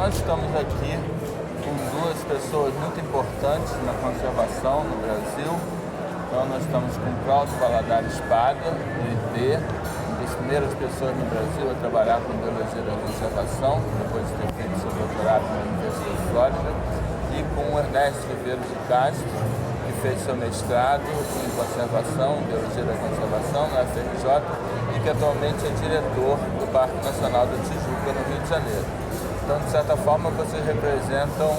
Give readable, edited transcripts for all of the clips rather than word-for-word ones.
nós estamos aqui com duas pessoas muito importantes na conservação no Brasil. Então nós estamos com Cláudio Valadares Paga, IP, uma das primeiras pessoas no Brasil a trabalhar com biologia da conservação, depois de ter feito seu doutorado na Universidade de Flórida, e com Ernesto Viveiros de Castro, que fez seu mestrado em conservação, biologia da conservação na UFRJ, e que atualmente é diretor do Parque Nacional da Tijuca, no Rio de Janeiro. Então, de certa forma, vocês representam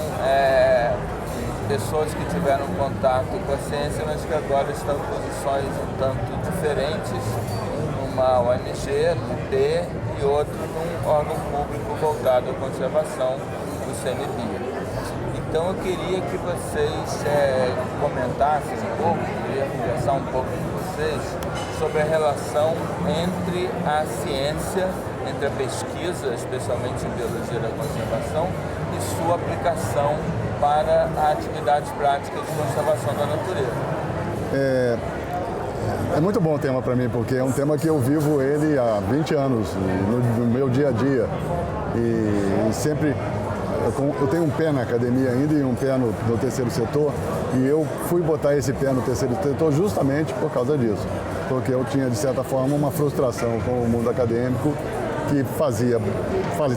pessoas que tiveram contato com a ciência, mas que agora estão em posições um tanto diferentes, numa ONG, no IP, e outro num órgão público voltado à conservação, o CNBio. Então eu queria que vocês comentassem um pouco, queria conversar um pouco com vocês sobre a relação entre a ciência, entre a pesquisa, especialmente em biologia da conservação, e sua aplicação para atividades práticas de conservação da natureza. É muito bom o tema para mim, porque é um tema que eu vivo ele há 20 anos, no meu dia a dia. E sempre, eu tenho um pé na academia ainda e um pé no terceiro setor, e eu fui botar esse pé no terceiro setor justamente por causa disso. Porque eu tinha, de certa forma, uma frustração com o mundo acadêmico, que faz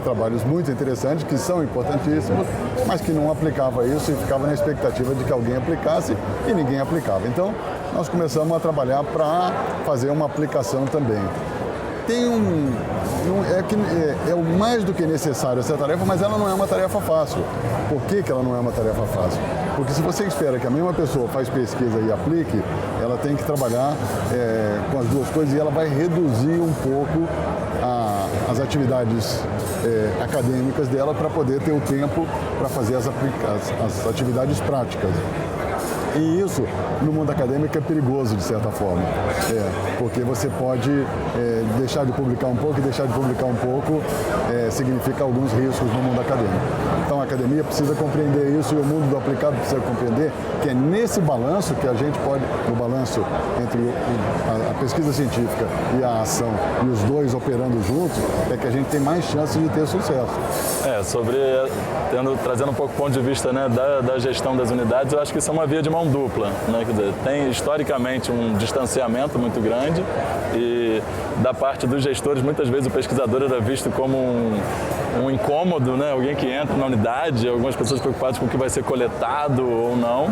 trabalhos muito interessantes, que são importantíssimos, mas que não aplicava isso e ficava na expectativa de que alguém aplicasse e ninguém aplicava. Então, nós começamos a trabalhar para fazer uma aplicação também. É o mais do que necessário essa tarefa, mas ela não é uma tarefa fácil. Por que ela não é uma tarefa fácil? Porque se você espera que a mesma pessoa faz pesquisa e aplique, ela tem que trabalhar com as duas coisas, e ela vai reduzir um pouco as atividades acadêmicas dela para poder ter o tempo para fazer as atividades práticas. E isso, no mundo acadêmico, é perigoso, de certa forma, porque você pode deixar de publicar um pouco, e deixar de publicar um pouco significa alguns riscos no mundo acadêmico. Então, a academia precisa compreender isso, e o mundo do aplicado precisa compreender que é nesse balanço que a gente pode, no balanço entre a pesquisa científica e a ação, e os dois operando juntos, é que a gente tem mais chances de ter sucesso. Trazendo um pouco o ponto de vista, né, da gestão das unidades, eu acho que isso é uma via de mão dupla, né? Quer dizer, tem historicamente um distanciamento muito grande, e da parte dos gestores, muitas vezes o pesquisador era visto como um incômodo, né? Alguém que entra na unidade, algumas pessoas preocupadas com o que vai ser coletado ou não.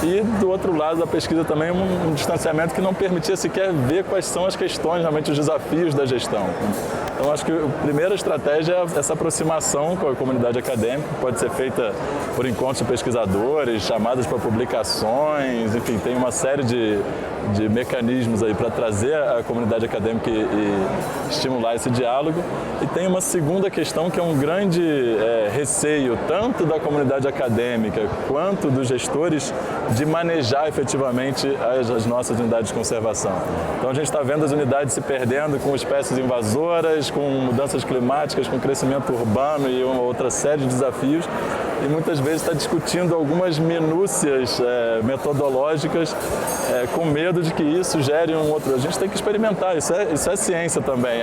E do outro lado da pesquisa também um distanciamento que não permitia sequer ver quais são as questões, realmente os desafios da gestão. Então acho que a primeira estratégia é essa aproximação com a comunidade acadêmica, que pode ser feita por encontros de pesquisadores, chamadas para publicações, enfim, tem uma série de mecanismos aí para trazer a comunidade acadêmica e estimular esse diálogo. E tem uma segunda questão que é um grande receio, tanto da comunidade acadêmica quanto dos gestores, de manejar efetivamente as nossas unidades de conservação. Então a gente está vendo as unidades se perdendo com espécies invasoras, com mudanças climáticas, com crescimento urbano e uma outra série de desafios, e muitas vezes está discutindo algumas minúcias metodológicas com medo de que isso gere um outro. A gente tem que experimentar, isso é ciência também,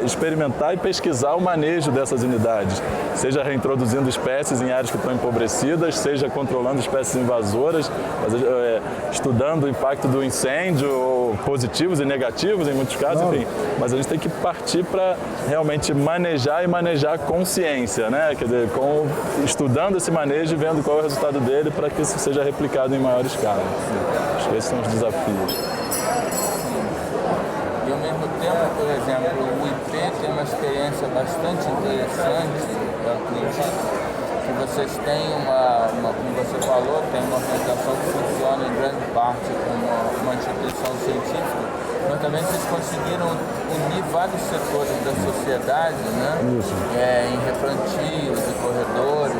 experimentar e pesquisar o manejo dessas unidades, seja reintroduzindo espécies em áreas que estão empobrecidas, seja controlando espécies invasoras, estudando o impacto do incêndio, positivos e negativos em muitos casos, enfim. Mas a gente tem que partir para realmente manejar, e manejar com ciência, né? Quer dizer, estudando esse manejo e vendo qual é o resultado dele para que isso seja replicado em maior escala. Acho que esses são os desafios. E ao mesmo tempo, por exemplo, o IP tem uma experiência bastante interessante, eu acredito, que vocês têm como você falou, tem uma organização que funciona em grande parte como uma instituição científica, mas também vocês conseguiram unir vários setores da sociedade, né? Isso. Em replantios e corredores.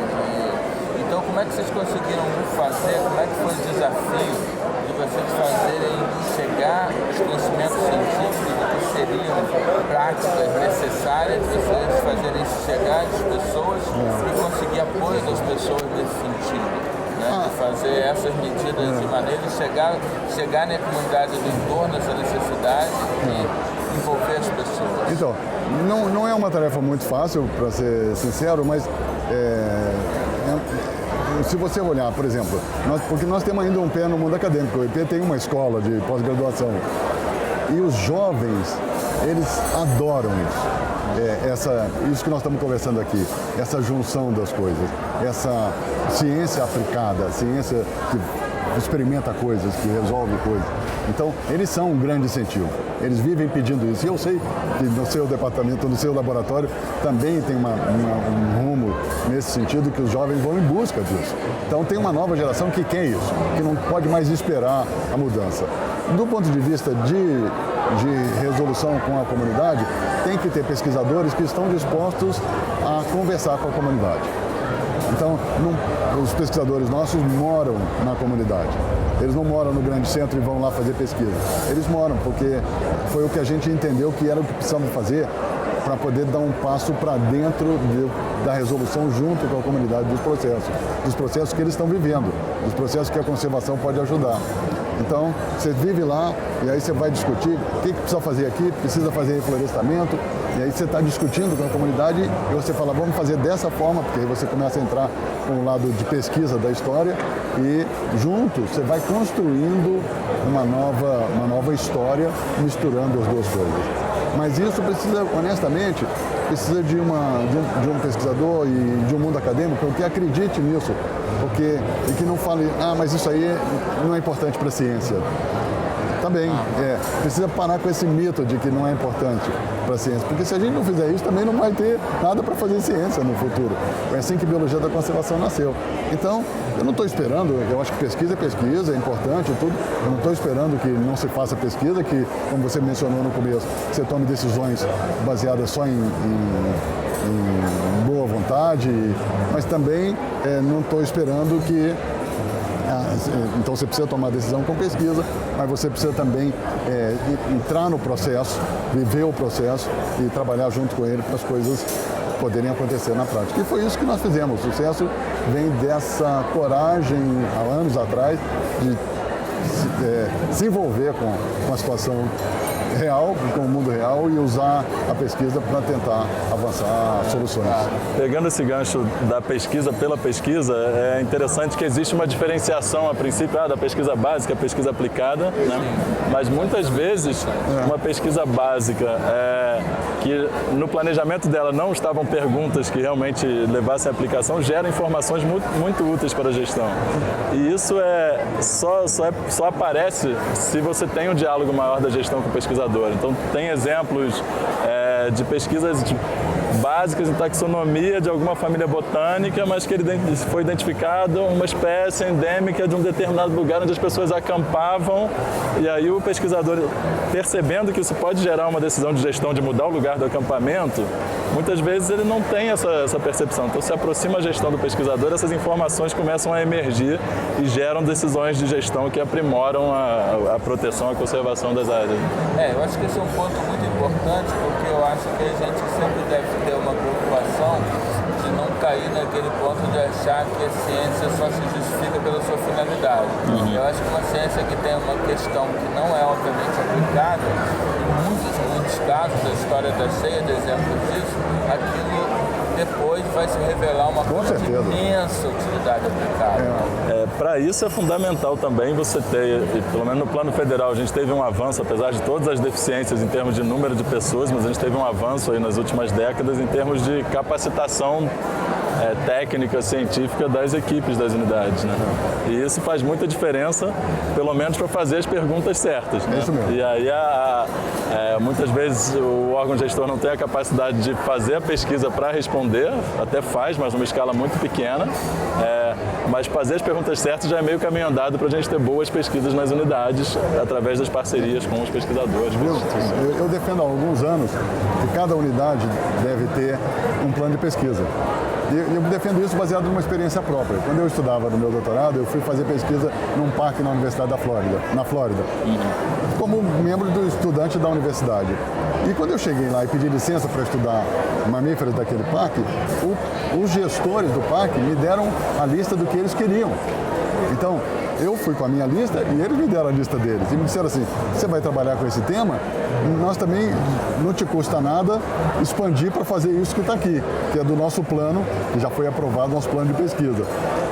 Então, como é que vocês conseguiram fazer, como é que foi o desafio de vocês chegar aos conhecimentos científicos que seriam práticas necessárias, de vocês fazerem chegar às pessoas e conseguir apoio das pessoas nesse sentido? De fazer essas medidas de maneira de chegar na comunidade do entorno, essa necessidade, e envolver as pessoas? Então, não é uma tarefa muito fácil, para ser sincero, mas se você olhar, por exemplo, porque nós temos ainda um pé no mundo acadêmico, o IP tem uma escola de pós-graduação e os jovens, eles adoram isso. Isso que nós estamos conversando aqui, essa junção das coisas, essa ciência aplicada, ciência que experimenta coisas, que resolve coisas. Então, eles são um grande incentivo. Eles vivem pedindo isso. E eu sei que no seu departamento, no seu laboratório, também tem um rumo nesse sentido, que os jovens vão em busca disso. Então, tem uma nova geração que quer isso, que não pode mais esperar a mudança. Do ponto de vista de resolução com a comunidade, tem que ter pesquisadores que estão dispostos a conversar com a comunidade. Então, os pesquisadores nossos moram na comunidade. Eles não moram no grande centro e vão lá fazer pesquisa. Eles moram porque foi o que a gente entendeu que era o que precisamos fazer para poder dar um passo para dentro da resolução junto com a comunidade dos processos que eles estão vivendo, dos processos que a conservação pode ajudar. Então, você vive lá e aí você vai discutir o que precisa fazer aqui, precisa fazer reflorestamento, e aí você está discutindo com a comunidade e você fala, vamos fazer dessa forma, porque aí você começa a entrar com o lado de pesquisa da história e junto você vai construindo uma nova história, misturando as duas coisas. Mas isso precisa, honestamente, precisa de um pesquisador e de um mundo acadêmico que acredite nisso, e que não fale, mas isso aí não é importante para a ciência. Tá bem, precisa parar com esse mito de que não é importante para a ciência, porque se a gente não fizer isso, também não vai ter nada para fazer ciência no futuro. É assim que a biologia da conservação nasceu. Então, eu não estou esperando, eu acho que pesquisa é importante e tudo, eu não estou esperando que não se faça pesquisa, que, como você mencionou no começo, você tome decisões baseadas só em boa vontade, mas também não estou esperando que então você precisa tomar decisão com pesquisa, mas você precisa também entrar no processo, viver o processo e trabalhar junto com ele para as coisas poderem acontecer na prática. E foi isso que nós fizemos. O sucesso vem dessa coragem, há anos atrás, de se envolver com a situação real, com o mundo real e usar a pesquisa para tentar avançar soluções. Pegando esse gancho da pesquisa pela pesquisa, é interessante que existe uma diferenciação a princípio da pesquisa básica, a pesquisa aplicada, né? Mas muitas vezes uma pesquisa básica que no planejamento dela não estavam perguntas que realmente levassem à aplicação, gera informações muito úteis para a gestão. E isso só aparece se você tem um diálogo maior da gestão com o pesquisador. Então, tem exemplos de pesquisas básicas em taxonomia de alguma família botânica, mas que foi identificado uma espécie endêmica de um determinado lugar onde as pessoas acampavam, e aí o pesquisador, percebendo que isso pode gerar uma decisão de gestão de mudar o lugar do acampamento, muitas vezes ele não tem essa percepção. Então, se aproxima a gestão do pesquisador, essas informações começam a emergir e geram decisões de gestão que aprimoram a proteção, a conservação das áreas. Eu acho que esse é um ponto muito importante, porque eu acho que a gente sempre deve ter uma preocupação de não cair naquele ponto de achar que a ciência só se justifica pela sua finalidade. Eu acho que uma ciência que tem uma questão que não é obviamente aplicada, em muitos casos, a história está cheia de exemplos disso, aquilo depois vai se revelar uma coisa de imensa utilidade aplicada. Para isso é fundamental também você ter, pelo menos no plano federal, a gente teve um avanço, apesar de todas as deficiências em termos de número de pessoas, mas a gente teve um avanço aí nas últimas décadas em termos de capacitação técnica, científica das equipes das unidades, né? E isso faz muita diferença, pelo menos para fazer as perguntas certas, né? Isso mesmo. E aí, muitas vezes o órgão gestor não tem a capacidade de fazer a pesquisa para responder, até faz, mas numa escala muito pequena, mas fazer as perguntas certas já é meio caminho andado para a gente ter boas pesquisas nas unidades, através das parcerias com os pesquisadores. Eu defendo há alguns anos que cada unidade deve ter um plano de pesquisa. E eu defendo isso baseado numa experiência própria. Quando eu estudava no meu doutorado, eu fui fazer pesquisa num parque na Universidade da Flórida, na Flórida, como membro do estudante da universidade. E quando eu cheguei lá e pedi licença para estudar mamíferos daquele parque, os gestores do parque me deram a lista do que eles queriam. Então, eu fui com a minha lista e eles me deram a lista deles. E me disseram assim, você vai trabalhar com esse tema? Nós também, não te custa nada expandir para fazer isso que está aqui, que é do nosso plano, que já foi aprovado, nosso plano de pesquisa.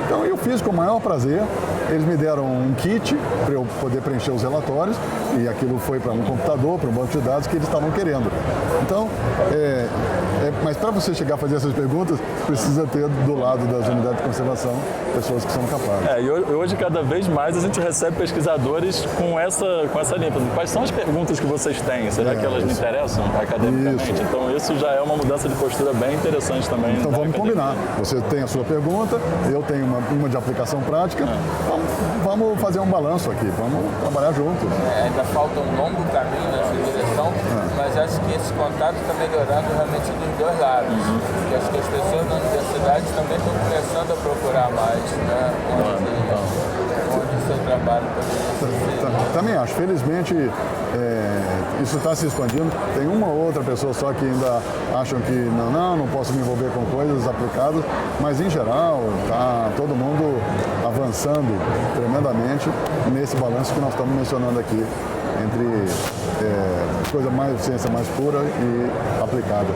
Então eu fiz com o maior prazer, eles me deram um kit para eu poder preencher os relatórios e aquilo foi para um computador, para um banco de dados que eles estavam querendo. Então, mas para você chegar a fazer essas perguntas, precisa ter do lado das unidades de conservação pessoas que são capazes. E hoje, cada vez mais, a gente recebe pesquisadores com essa linha. Quais são as perguntas que vocês têm? Será que elas me interessam academicamente? Isso. Então, isso já é uma mudança de postura bem interessante também. Então, vamos combinar. Você tem a sua pergunta, eu tenho uma de aplicação prática. Vamos fazer um balanço aqui, vamos trabalhar juntos. Ainda falta um longo caminho nessa direção, mas acho que esse contato está melhorando realmente dos dois lados. Porque acho que as pessoas da universidade também estão começando a procurar mais, né? Onde o seu trabalho poderia ser. Também acho. Felizmente, isso está se expandindo. Tem uma ou outra pessoa só que ainda acham que não posso me envolver com coisas aplicadas, mas em geral está todo mundo avançando tremendamente nesse balanço que nós estamos mencionando aqui entre ciência mais pura e aplicada.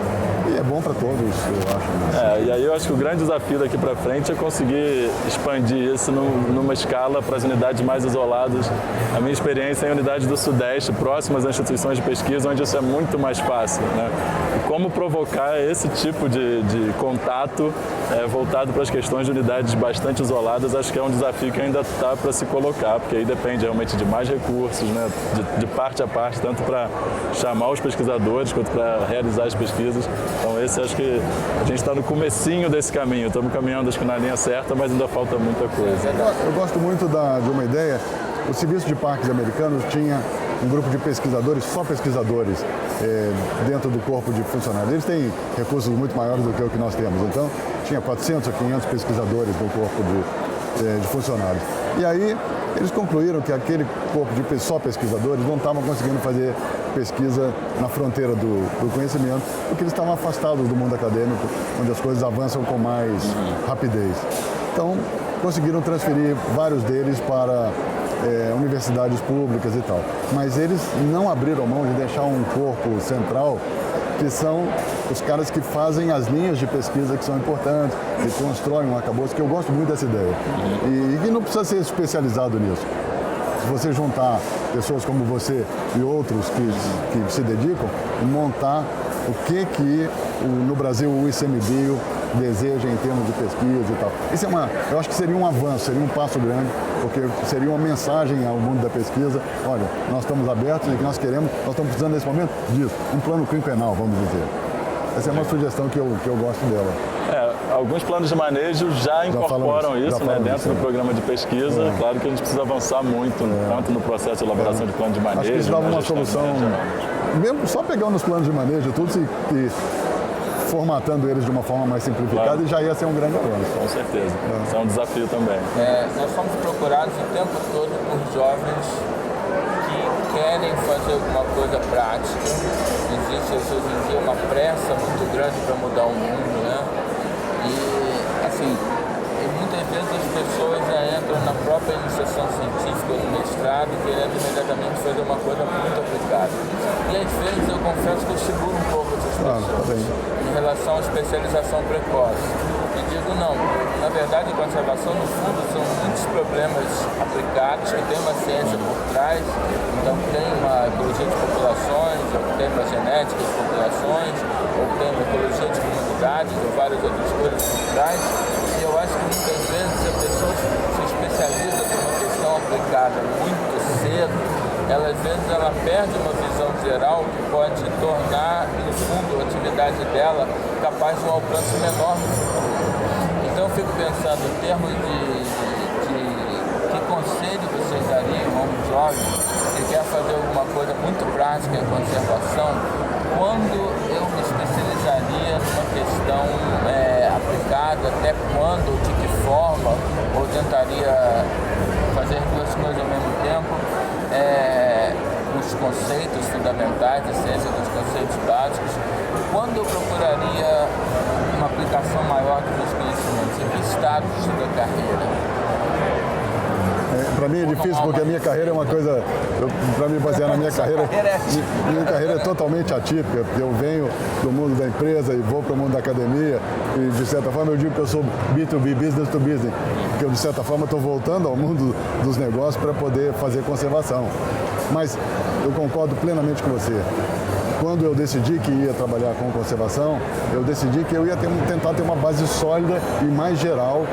E é bom para todos, eu acho. E aí eu acho que o grande desafio daqui para frente é conseguir expandir isso numa escala para as unidades mais isoladas. A minha experiência é em unidades do Sudeste, próximas às instituições de pesquisa, onde isso é muito mais fácil, né? E como provocar esse tipo de contato voltado para as questões de unidades bastante isoladas, acho que é um desafio que ainda está para se colocar, porque aí depende realmente de mais recursos, né? De parte a parte, tanto para chamar os pesquisadores quanto para realizar as pesquisas. Então esse acho que a gente está no comecinho desse caminho, estamos caminhando acho que na linha certa, mas ainda falta muita coisa. Eu gosto muito de uma ideia. O Serviço de Parques Americanos tinha um grupo de pesquisadores, só pesquisadores, dentro do corpo de funcionários. Eles têm recursos muito maiores do que o que nós temos. Então, tinha 400 ou 500 pesquisadores no corpo de funcionários. E aí, eles concluíram que aquele corpo de só pesquisadores não estavam conseguindo fazer pesquisa na fronteira do conhecimento, porque eles estavam afastados do mundo acadêmico, onde as coisas avançam com mais rapidez. Então, conseguiram transferir vários deles para universidades públicas e tal. Mas eles não abriram mão de deixar um corpo central, que são os caras que fazem as linhas de pesquisa que são importantes e constroem um arcabouço, que eu gosto muito dessa ideia. E que não precisa ser especializado nisso. Se você juntar pessoas como você e outros que se dedicam, montar o que no Brasil o ICMBio deseja em termos de pesquisa e tal. Isso eu acho que seria um avanço, seria um passo grande, porque seria uma mensagem ao mundo da pesquisa. Olha, nós estamos abertos e o que nós queremos, nós estamos precisando nesse momento disso, um plano quinquenal, vamos dizer. Essa é uma sugestão que eu gosto dela. Alguns planos de manejo já incorporam isso, né, dentro do programa de pesquisa. Claro que a gente precisa avançar muito, tanto no processo de elaboração de plano de manejo. Acho que isso dava uma solução, mesmo só pegando os planos de manejo, tudo e formatando eles de uma forma mais simplificada, e já ia ser um grande avanço. Com certeza. Isso é um desafio também. Nós somos procurados o tempo todo por jovens que querem fazer alguma coisa prática. Existe hoje em dia uma pressa muito grande para mudar o mundo, né? E, assim, muitas vezes as pessoas já entram na própria iniciação científica, no mestrado, querendo imediatamente fazer uma coisa muito aplicada. E às vezes eu confesso que eu seguro um pouco essas pessoas em relação à especialização precoce. E digo não, na verdade a conservação no fundo são muitos problemas aplicados que tem uma ciência por trás, então tem uma ecologia de populações, ou tem uma genética de populações, ou tem uma ecologia de comunidades, ou várias outras coisas por trás. E eu acho que muitas vezes a pessoa se especializa em uma questão aplicada muito cedo, às vezes ela perde uma visão geral que pode tornar, no fundo, a atividade dela capaz de um alcance menor no futuro. Então eu fico pensando em termos de que conselho vocês dariam a um jovem que quer fazer alguma coisa muito prática em conservação, quando eu me especializaria numa questão aplicada, até quando, de que forma, ou tentaria fazer duas coisas ao mesmo tempo, os conceitos fundamentais da ciência, dos conceitos básicos, quando eu procuraria uma aplicação maior dos meus conhecimentos, em que estágio da carreira? Para Para mim é difícil porque a minha carreira é uma coisa, para mim basear na minha carreira é totalmente atípica, porque eu venho do mundo da empresa e vou para o mundo da academia e de certa forma eu digo que eu sou B2B, business to business, porque eu de certa forma estou voltando ao mundo dos negócios para poder fazer conservação. Mas eu concordo plenamente com você. Quando eu decidi que ia trabalhar com conservação, eu decidi que eu ia tentar ter uma base sólida e mais geral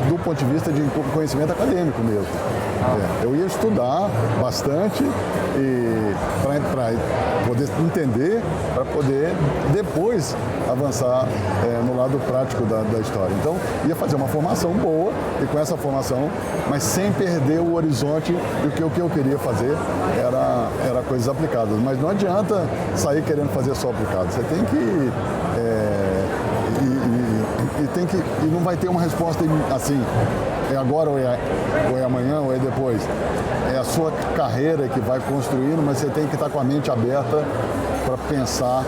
do ponto de vista de conhecimento acadêmico mesmo. Eu ia estudar bastante para poder entender, para poder depois avançar no lado prático da história. Então, ia fazer uma formação boa e com essa formação, mas sem perder o horizonte do que o que eu queria fazer era coisas aplicadas. Mas não adianta sair querendo fazer só aplicado. Você tem que... E não vai ter uma resposta assim, é agora ou é amanhã ou é depois. É a sua carreira que vai construindo, mas você tem que estar com a mente aberta para pensar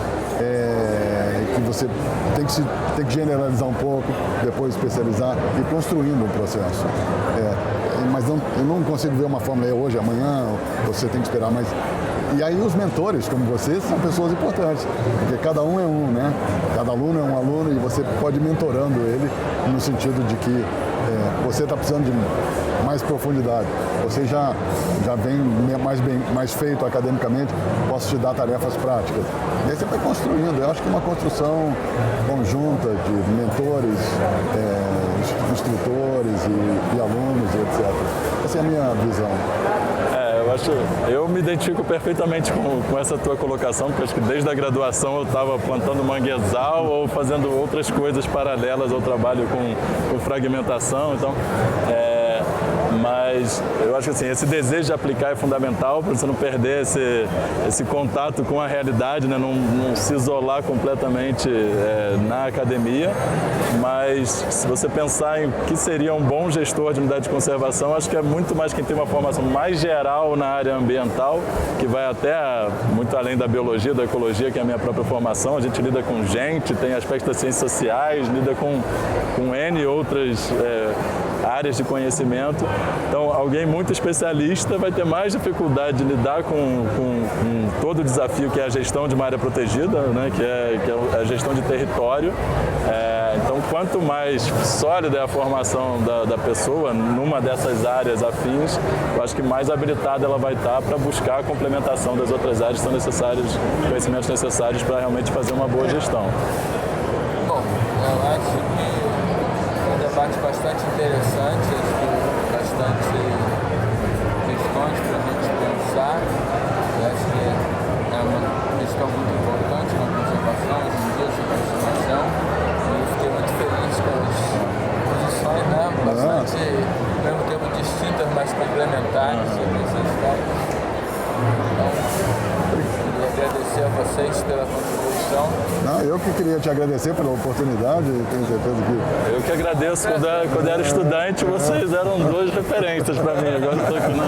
que você tem que generalizar um pouco, depois especializar e construindo um processo. Mas eu não consigo ver uma fórmula hoje, amanhã, você tem que esperar mais. E aí os mentores, como você, são pessoas importantes, porque cada um é um, né? Cada aluno é um aluno e você pode ir mentorando ele no sentido de que você está precisando de mais profundidade. Você já vem mais feito academicamente, posso te dar tarefas práticas. E aí você vai construindo. Eu acho que é uma construção conjunta de mentores, instrutores e alunos, etc. Essa é a minha visão. Eu me identifico perfeitamente com essa tua colocação, porque acho que desde a graduação eu estava plantando manguezal ou fazendo outras coisas paralelas ao trabalho com fragmentação. Então, mas eu acho que assim, esse desejo de aplicar é fundamental para você não perder esse contato com a realidade, né? Não se isolar completamente na academia. Mas se você pensar em o que seria um bom gestor de unidade de conservação, acho que é muito mais quem tem uma formação mais geral na área ambiental, que vai até muito além da biologia, da ecologia, que é a minha própria formação. A gente lida com gente, tem aspectos das ciências sociais, lida com N outras áreas de conhecimento. Então, alguém muito especialista vai ter mais dificuldade de lidar com todo o desafio que é a gestão de uma área protegida, né, que é a gestão de território. Então, quanto mais sólida é a formação da pessoa numa dessas áreas afins, eu acho que mais habilitada ela vai estar para buscar a complementação das outras áreas que são necessários, conhecimentos necessários para realmente fazer uma boa gestão. Bom, eu acho que é um debate bastante interessante, bastante questões para a gente pensar. Eu acho que é uma questão muito importante na conservação, hoje em dia, essa conservação. Fiquei muito feliz com as posições, né? Bastante, ao mesmo tempo, distintas, mas complementares sobre essa história. Então, queria agradecer a vocês pela contribuição. Não, eu que queria te agradecer pela oportunidade, tenho certeza que... Eu que agradeço. Quando era estudante, vocês eram duas referências para mim. Agora eu estou aqui na